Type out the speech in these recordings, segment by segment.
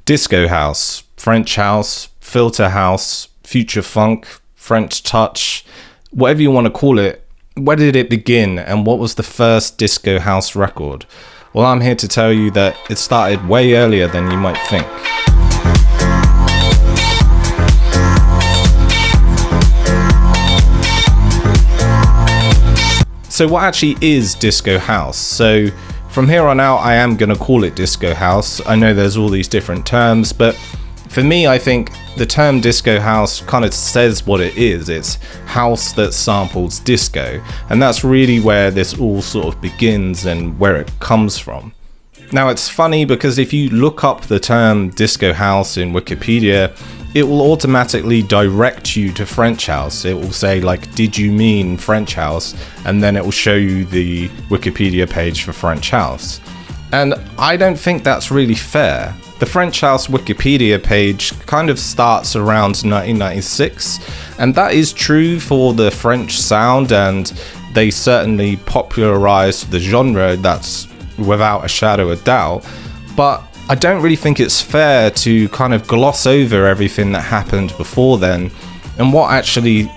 Disco house, French house, filter house, future funk, French touch, whatever you want to call it. Where did it begin, and what was the first disco house record? Well, I'm here to tell you that it started way earlier than you might think. So what actually is disco house? So from here on out, I am going to call it disco house. I know there's all these different terms, but for me, I think the term disco house kind of says what it is. It's house that samples disco. And that's really where this all sort of begins and where it comes from. Now, it's funny because if you look up the term disco house in Wikipedia, it will automatically direct you to French house. It will say, like, did you mean French house? And then it will show you the Wikipedia page for French house. And I don't think that's really fair. The French house Wikipedia page kind of starts around 1996, and that is true for the French sound, and they certainly popularized the genre, that's without a shadow of doubt. But I don't really think it's fair to kind of gloss over everything that happened before then and what actually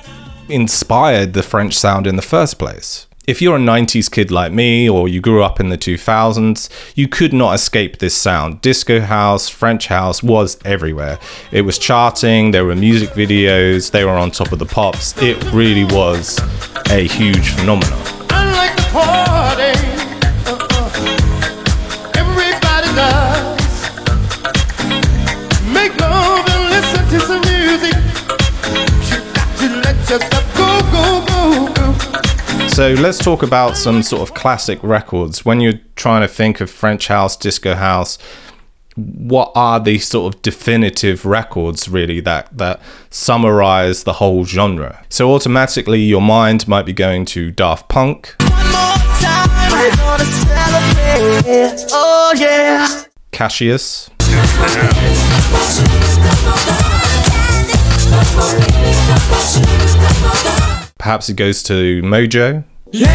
inspired the French sound in the first place. If you're a 90s kid like me, or you grew up in the 2000s, you could not escape this sound. Disco house, French house was everywhere. It was charting, there were music videos, they were on top of the pops. It really was a huge phenomenon. Unlike the party, everybody does. Make love and listen to some music. You got to let yourself go, go, go, go. So let's talk about some sort of classic records. When you're trying to think of French house, disco house, what are the sort of definitive records really that summarize the whole genre? So automatically your mind might be going to Daft Punk. One more time, we're gonna celebrate. Oh yeah. Cassius. Perhaps it goes to Mojo. Lady,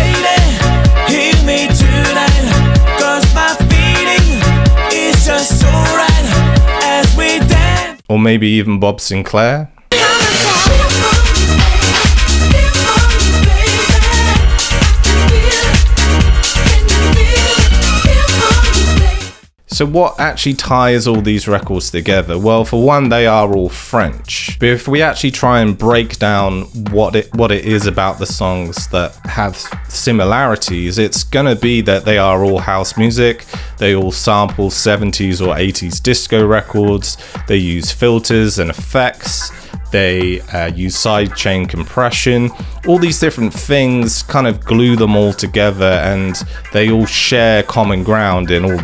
hear me tonight, 'cause my feeling is just so right as we dance. Or maybe even Bob Sinclair. So what actually ties all these records together? Well, for one, they are all French. But if we actually try and break down what it is about the songs that have similarities, it's gonna be that they are all house music. They all sample 70s or 80s disco records. They use filters and effects. They use sidechain compression. All these different things kind of glue them all together, and they all share common ground in all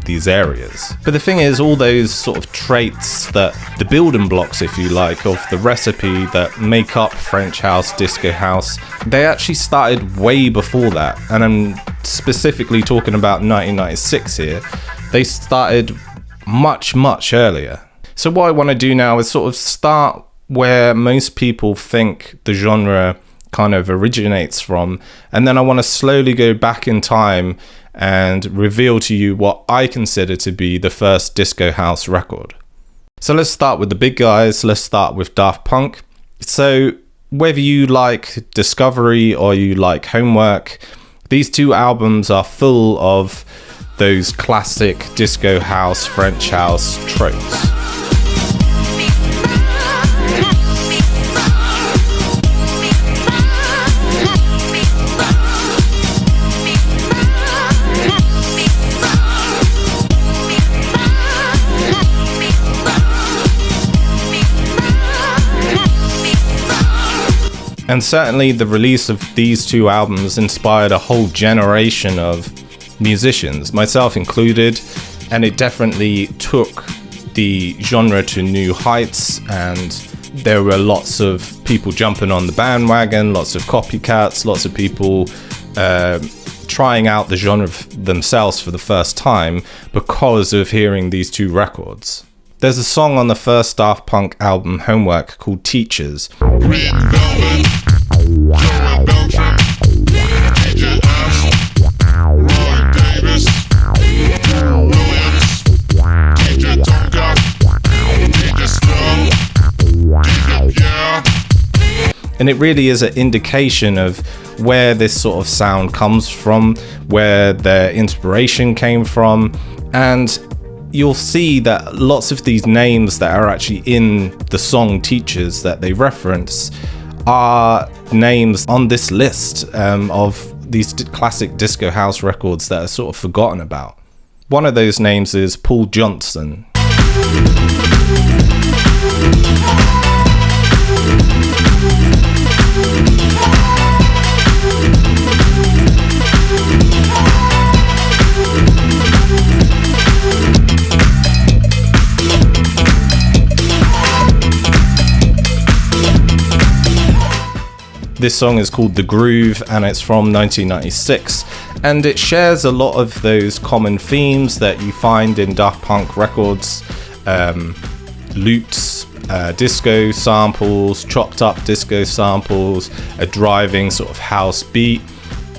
these areas. But the thing is, all those sort of traits, that the building blocks, if you like, of the recipe that make up French house, disco house, they actually started way before that. And I'm specifically talking about 1996 here. They started much, much earlier. So what I want to do now is sort of start where most people think the genre kind of originates from, and then I want to slowly go back in time and reveal to you what I consider to be the first disco house record. So let's start with the big guys. Let's start with Daft Punk. So whether you like Discovery or you like Homework, these two albums are full of those classic disco house, French house tropes. And certainly the release of these two albums inspired a whole generation of musicians, myself included, and it definitely took the genre to new heights, and there were lots of people jumping on the bandwagon, lots of copycats, lots of people trying out the genre themselves for the first time because of hearing these two records. There's a song on the first Daft Punk album, Homework, called Teachers. And it really is an indication of where this sort of sound comes from, where their inspiration came from. And you'll see that lots of these names that are actually in the song Teachers that they reference are names on this list of these classic disco house records that are sort of forgotten about. One of those names is Paul Johnson. This song is called The Groove and it's from 1996, and it shares a lot of those common themes that you find in Daft Punk records. Loops, disco samples, chopped up disco samples, a driving sort of house beat,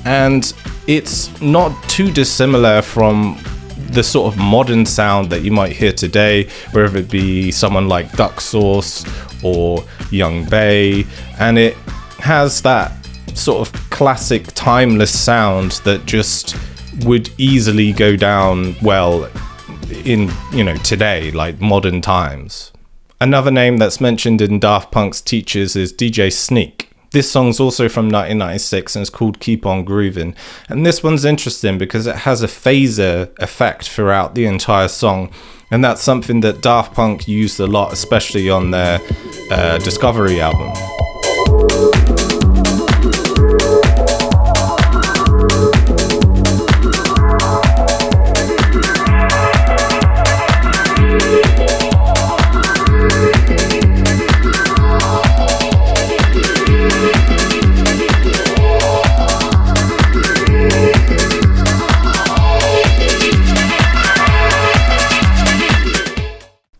and it's not too dissimilar from the sort of modern sound that you might hear today, whether it be someone like Duck Sauce or Young Bay, and it has that sort of classic timeless sound that just would easily go down well in, today, like modern times. Another name that's mentioned in Daft Punk's Teachers is DJ Sneak. This song's also from 1996 and it's called Keep On Groovin'. And this one's interesting because it has a phaser effect throughout the entire song. And that's something that Daft Punk used a lot, especially on their Discovery album.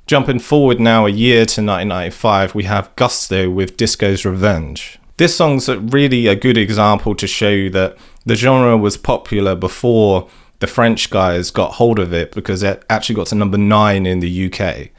Jumping forward now a year to 1995, we have Gusto with Disco's Revenge. This song's really a good example to show you that the genre was popular before the French guys got hold of it, because it actually got to number 9 in the UK.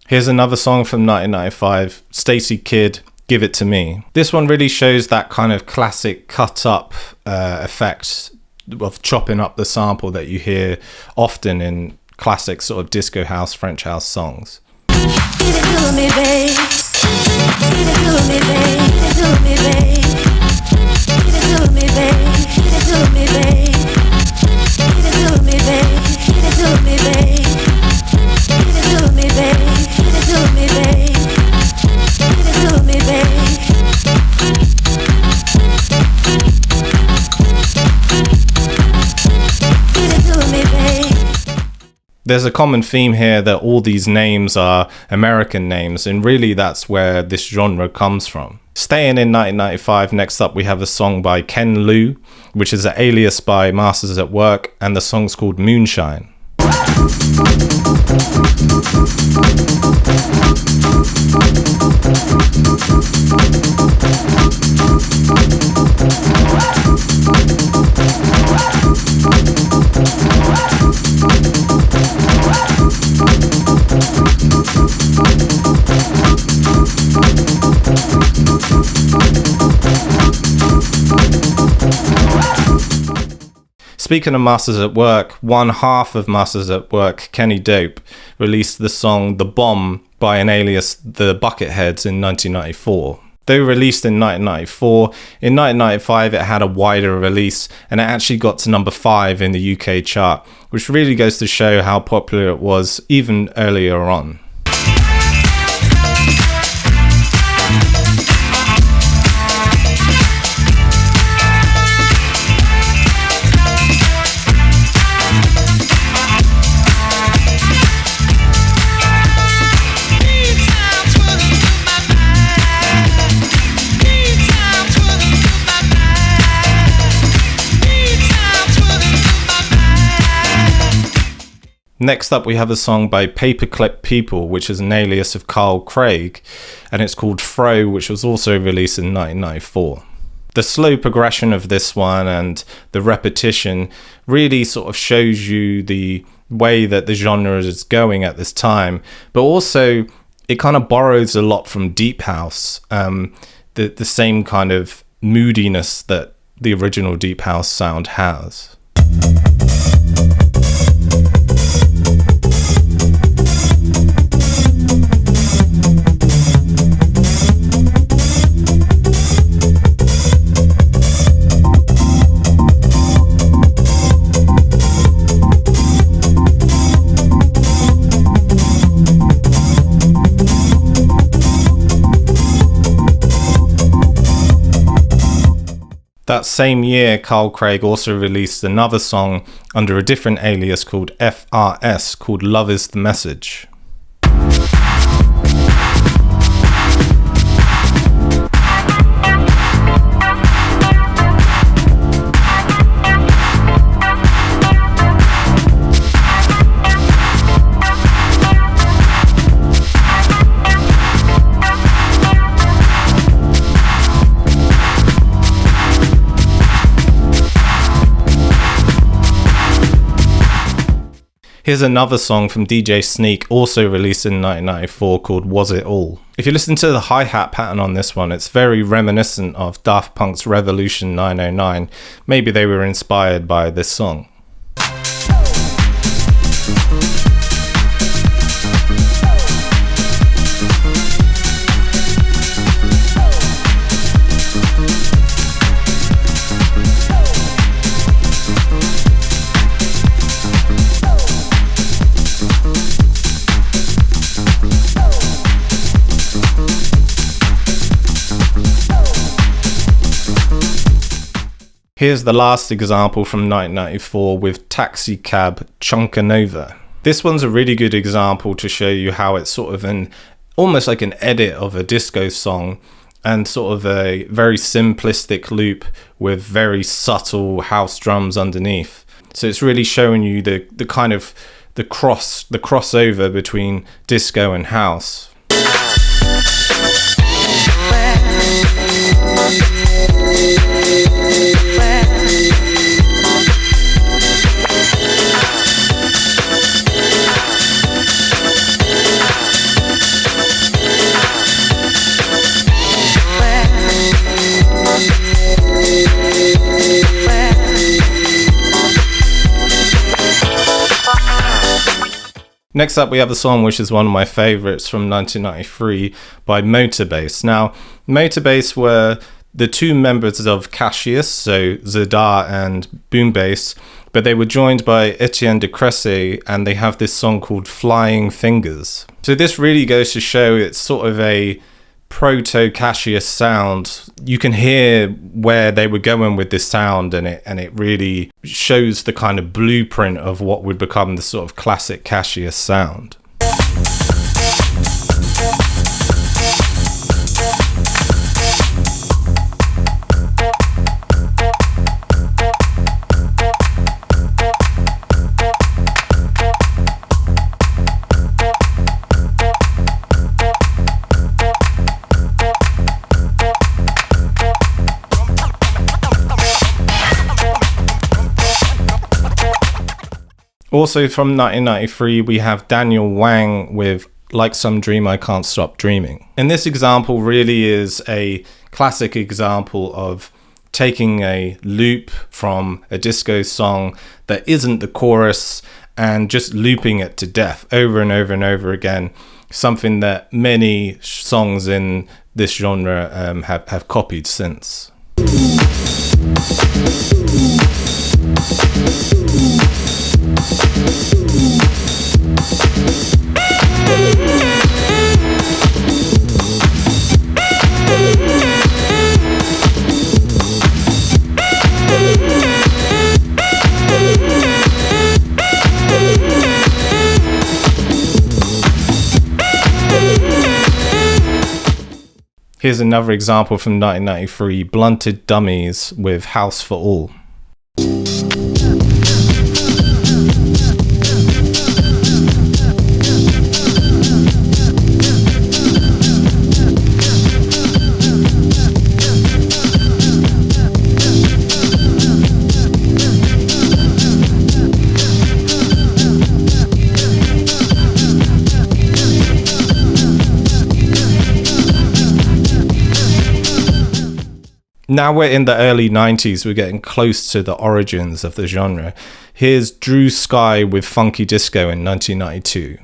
Here's another song from 1995, Stacey Kidd, Give It To Me. This one really shows that kind of classic cut up effect of chopping up the sample that you hear often in classic sort of disco house, French house songs. Give it to me, babe. Give it to me, babe. Give it to me, babe. Give it to me, babe. Give it to me, babe. Give it to me, babe. Give it to me, babe. Give it to me, babe. Give it to me, babe. Give it to me, babe. Give it to me, babe. There's a common theme here that all these names are American names, and really that's where this genre comes from. Staying in 1995, next up we have a song by Ken Lu, which is an alias by Masters at Work, and the song's called Moonshine. Speaking of Masters at Work, one half of Masters at Work, Kenny Dope, released the song The Bomb by an alias The Bucketheads in 1994. Though released in 1994, in 1995 it had a wider release and it actually got to number 5 in the UK chart, which really goes to show how popular it was even earlier on. Next up, we have a song by Paperclip People, which is an alias of Carl Craig, and it's called Fro, which was also released in 1994. The slow progression of this one and the repetition really sort of shows you the way that the genre is going at this time, but also it kind of borrows a lot from Deep House, the same kind of moodiness that the original Deep House sound has. That same year, Carl Craig also released another song under a different alias called FRS, called Love Is The Message. Here's another song from DJ Sneak, also released in 1994, called Was It All. If you listen to the hi-hat pattern on this one, it's very reminiscent of Daft Punk's Revolution 909. Maybe they were inspired by this song. Here's the last example from 1994 with Taxi Cab Chunkanova. This one's a really good example to show you how it's sort of almost like an edit of a disco song, and sort of a very simplistic loop with very subtle house drums underneath. So it's really showing you the kind of the crossover between disco and house. Next up, we have a song which is one of my favorites from 1993 by Motorbase. Now, Motorbase were the two members of Cassius, so Zadar and Boombase, but they were joined by Etienne de Cressy, and they have this song called Flying Fingers. So this really goes to show it's sort of a proto-Cassius sound. You can hear where they were going with this sound, and it really shows the kind of blueprint of what would become the sort of classic Cassius sound. Also from 1993, we have Daniel Wang with Like Some Dream I Can't Stop Dreaming. And this example really is a classic example of taking a loop from a disco song that isn't the chorus and just looping it to death over and over and over again. Something that many songs in this genre have copied since. Here's another example from 1993, Blunted Dummies with House for All. Now we're in the early 90s, we're getting close to the origins of the genre. Here's Drew Sky with Funky Disco in 1992.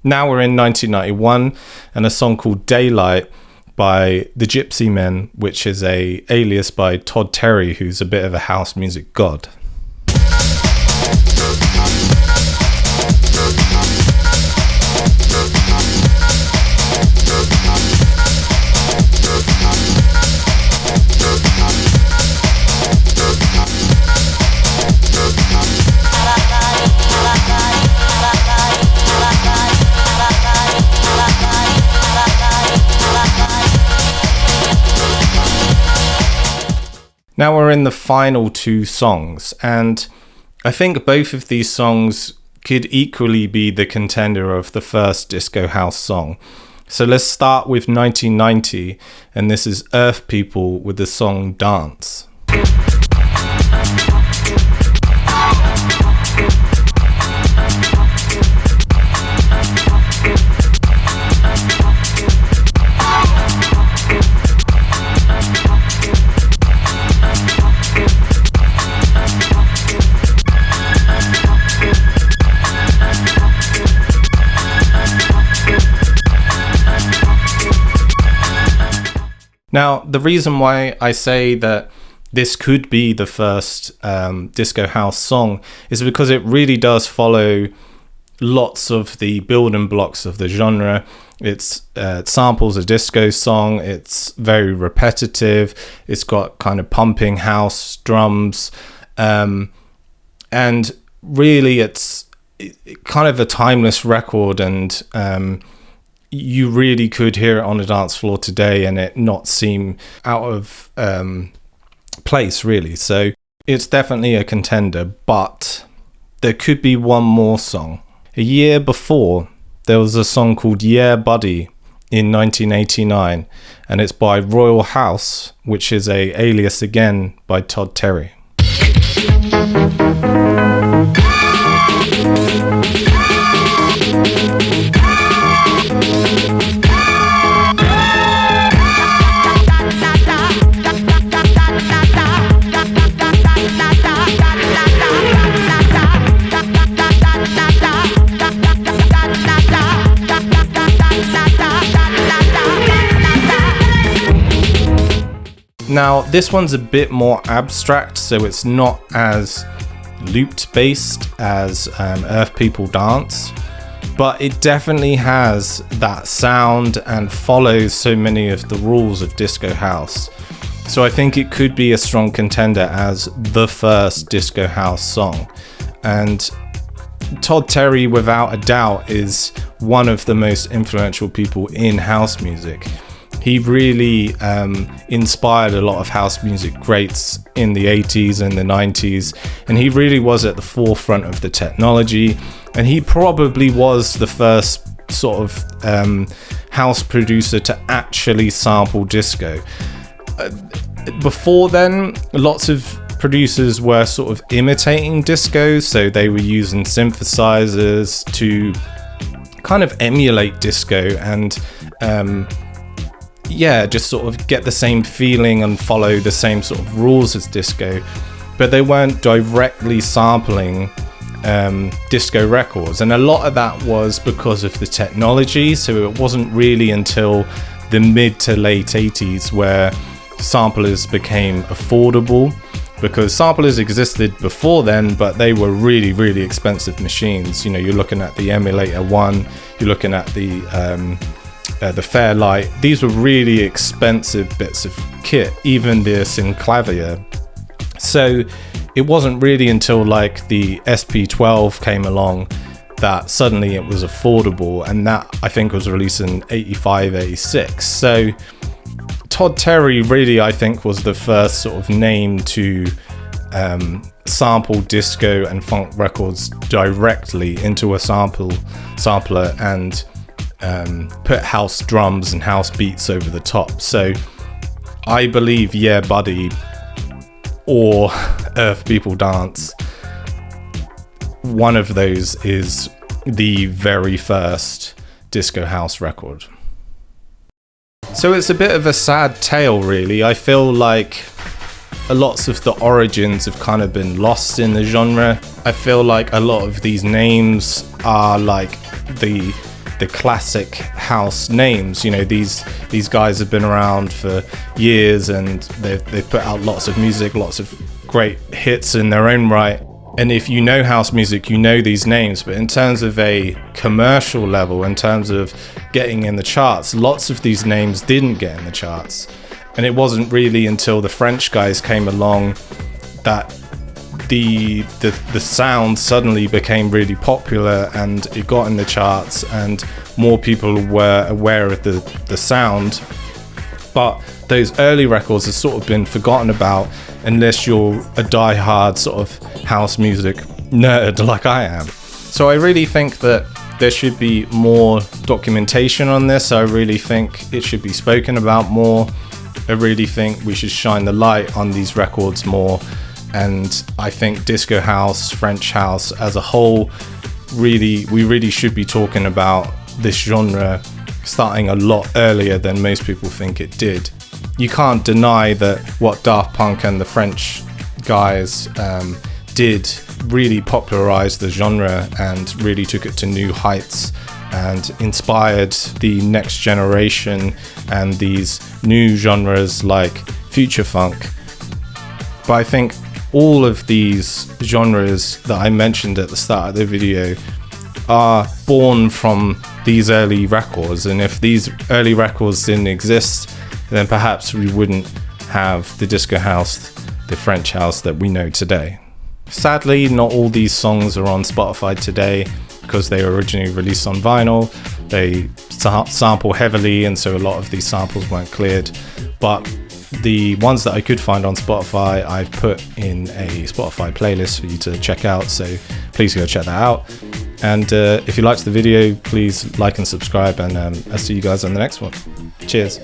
Now we're in 1991, and a song called Daylight by the Gypsy Men, which is a alias by Todd Terry, who's a bit of a house music god. Now we're in the final two songs, and I think both of these songs could equally be the contender of the first disco house song. So let's start with 1990, and this is Earth People with the song Dance. Now, the reason why I say that this could be the first disco house song is because it really does follow lots of the building blocks of the genre. It samples a disco song. It's very repetitive. It's got kind of pumping house drums. And really, it's kind of a timeless record, and you really could hear it on the dance floor today and it not seem out of place, really. So it's definitely a contender, but there could be one more song. A year before, there was a song called Yeah Buddy in 1989, and it's by Royal House, which is a alias again by Todd Terry. Now, this one's a bit more abstract, so it's not as looped based as Earth People Dance, but it definitely has that sound and follows so many of the rules of disco house. So I think it could be a strong contender as the first disco house song. And Todd Terry, without a doubt, is one of the most influential people in house music. He really inspired a lot of house music greats in the 80s and the 90s, and he really was at the forefront of the technology, and he probably was the first sort of house producer to actually sample disco. Before then, lots of producers were sort of imitating disco, so they were using synthesizers to kind of emulate disco and just sort of get the same feeling and follow the same sort of rules as disco, but they weren't directly sampling disco records. And a lot of that was because of the technology, so it wasn't really until the mid to late 80s where samplers became affordable, because samplers existed before then, but they were really, really expensive machines. You know, you're looking at the Emulator 1, you're looking at the Fairlight. These were really expensive bits of kit, even the Synclavier. So it wasn't really until like the SP12 came along that suddenly it was affordable, and that I think was released in 85, 86. So Todd Terry really, I think, was the first sort of name to sample disco and funk records directly into a sampler and put house drums and house beats over the top. So I believe Yeah Buddy or Earth People Dance, one of those is the very first disco house record. So it's a bit of a sad tale, really. I feel like lots of the origins have kind of been lost in the genre. I feel like a lot of these names are like the classic house names. You know, these guys have been around for years and they've put out lots of music, lots of great hits in their own right. And if you know house music, you know these names. But in terms of a commercial level, in terms of getting in the charts, lots of these names didn't get in the charts. And it wasn't really until the French guys came along that the sound suddenly became really popular and it got in the charts and more people were aware of the sound. But those early records have sort of been forgotten about unless you're a die-hard sort of house music nerd like I am. So I really think that there should be more documentation on this. I really think it should be spoken about more. I really think we should shine the light on these records more. And I think disco house, French house as a whole, we really should be talking about this genre starting a lot earlier than most people think it did. You can't deny that what Daft Punk and the French guys did really popularized the genre and really took it to new heights and inspired the next generation and these new genres like future funk. But I think all of these genres that I mentioned at the start of the video are born from these early records, and if these early records didn't exist, then perhaps we wouldn't have the disco house, the French house that we know today. Sadly, not all these songs are on Spotify today because they were originally released on vinyl. They sample heavily, and so a lot of these samples weren't cleared. But the ones that I could find on Spotify, I've put in a Spotify playlist for you to check out, so please go check that out. And if you liked the video, please like and subscribe, and I'll see you guys on the next one. Cheers.